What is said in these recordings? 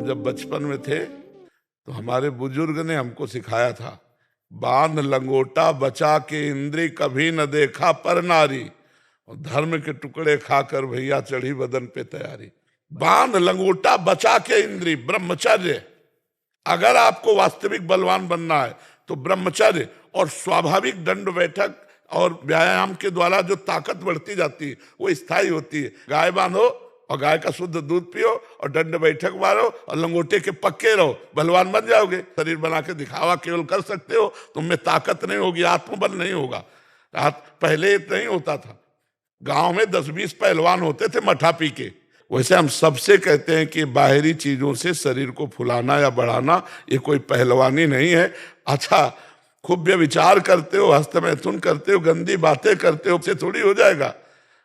हम जब बचपन में थे तो हमारे बुजुर्ग ने हमको सिखाया था, बांध लंगोटा बचा के इंद्री कभी न देखा पर नारी, और धर्म के टुकड़े खाकर भैया चढ़ी बदन पे तैयारी। बांध लंगोटा बचा के इंद्री, ब्रह्मचर्य। अगर आपको वास्तविक बलवान बनना है तो ब्रह्मचर्य और स्वाभाविक दंड बैठक और व्यायाम के द्वारा जो ताकत बढ़ती जाती है वो स्थायी होती है। गाय बांधो और गाय का शुद्ध दूध पियो और दंड बैठक मारो और लंगोटे के पक्के रहो, बलवान बन जाओगे। शरीर बना के दिखावा केवल कर सकते हो, तुम में ताकत नहीं होगी, आत्मबल नहीं होगा। पहले नहीं होता था, गांव में 10-20 पहलवान होते थे मठा पी के। वैसे हम सबसे कहते हैं कि बाहरी चीजों से शरीर को फुलाना या बढ़ाना ये कोई पहलवानी नहीं है। अच्छा, खूब विचार करते हो, हस्त मैथुन करते हो, गंदी बातें करते हो, उससे थोड़ी हो जाएगा।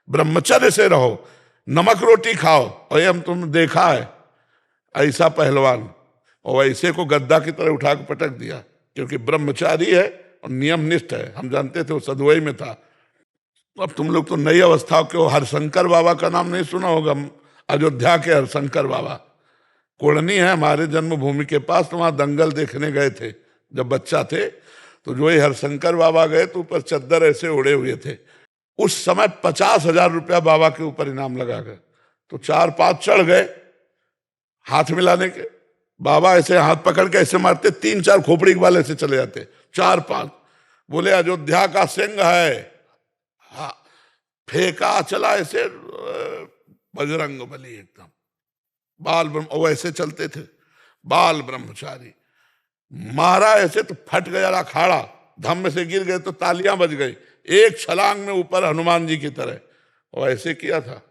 ब्रह्मचर्य से रहो, नमक रोटी खाओ। और ये हम तुम देखा है ऐसा पहलवान, और ऐसे को गद्दा की तरह उठा के पटक दिया, क्योंकि ब्रह्मचारी है और नियमनिष्ठ है। हम जानते थे वो सदुवई में था। अब तुम लोग तो नई अवस्था के हो। हरशंकर बाबा का नाम नहीं सुना होगा, अयोध्या के हरशंकर बाबा। कोड़नी है हमारे जन्मभूमि के पास, तो वहां दंगल देखने गए थे जब बच्चा थे। तो जो ये हरशंकर बाबा गए तो ऊपर चद्दर ऐसे उड़े हुए थे। उस समय 50,000 रुपया बाबा के ऊपर इनाम लगा गए। तो 4-5 चढ़ गए हाथ मिलाने के। बाबा ऐसे हाथ पकड़ के ऐसे मारते, 3-4 खोपड़ी के बाल ऐसे चले जाते। 4-5 बोले अयोध्या का सिंह है। हाँ, फेंका चला ऐसे, बजरंग बली एकदम। बाल ब्रह्म वैसे चलते थे, बाल ब्रह्मचारी। मारा ऐसे तो फट गया अखाड़ा, धम्म से गिर गए तो तालियां बज गई। एक छलांग में ऊपर हनुमान जी की तरह, और ऐसे किया था।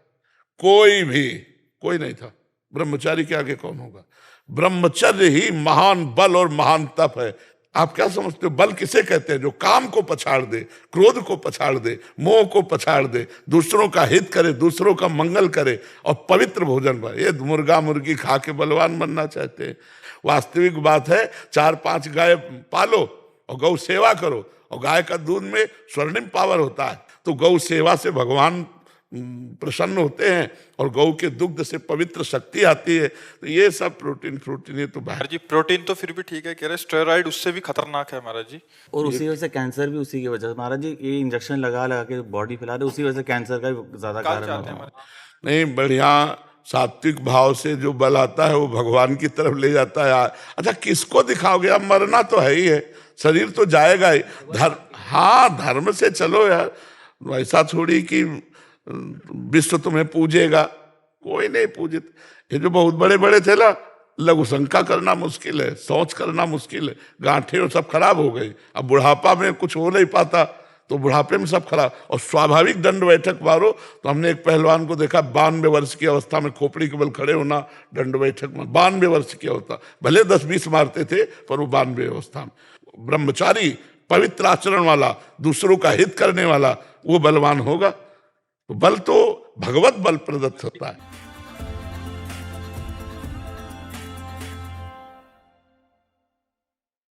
कोई नहीं था। ब्रह्मचारी के आगे कौन होगा? ब्रह्मचर्य ही महान बल और महान तप है। आप क्या समझते हो बल किसे कहते हैं? जो काम को पछाड़ दे, क्रोध को पछाड़ दे, मोह को पछाड़ दे, दूसरों का हित करे, दूसरों का मंगल करे और पवित्र भोजन पाए। ये मुर्गा मुर्गी खा के बलवान बनना चाहते हैं। वास्तविक बात है, 4-5 गाय पालो और गौ सेवा करो, और गाय का दूध में स्वर्णिम पावर होता है। तो गौ सेवा से भगवान प्रसन्न होते हैं और गौ के दुग्ध से पवित्र शक्ति आती है। तो ये सब प्रोटीन ये तो महाराज जी, प्रोटीन तो फिर भी ठीक है, कह रहे स्टेरॉइड उससे भी खतरनाक है महाराज जी। और उसी वजह से कैंसर भी उसी की वजह से महाराज जी, ये इंजेक्शन लगा के बॉडी फैला रहे, उसी वजह से कैंसर का ज्यादा कारण है। नहीं, बढ़िया सात्विक भाव से जो बल आता है वो भगवान की तरफ ले जाता है। अच्छा, किसको दिखाओगे? अब मरना तो है ही है, शरीर तो जाएगा ही। धर्म से चलो यार, ऐसा थोड़ी कि विश्व तुम्हें पूजेगा। कोई नहीं पूजित। ये जो बहुत बड़े बड़े थे ना, लघु शंका करना मुश्किल है, सोच करना मुश्किल है। गांठें और सब खराब हो गई। अब बुढ़ापा में कुछ हो नहीं पाता, तो बुढ़ापे में सब खराब। और स्वाभाविक दंड बैठक मारो तो हमने एक पहलवान को देखा, 92 वर्ष की अवस्था में खोपड़ी के बल खड़े होना दंड बैठक में। 92 वर्ष की अवस्था, भले 10-20 मारते थे पर वो 92 अवस्था में। ब्रह्मचारी, पवित्र आचरण वाला, दूसरों का हित करने वाला, वो बलवान होगा। तो बल तो भगवत बल प्रदत्त होता है।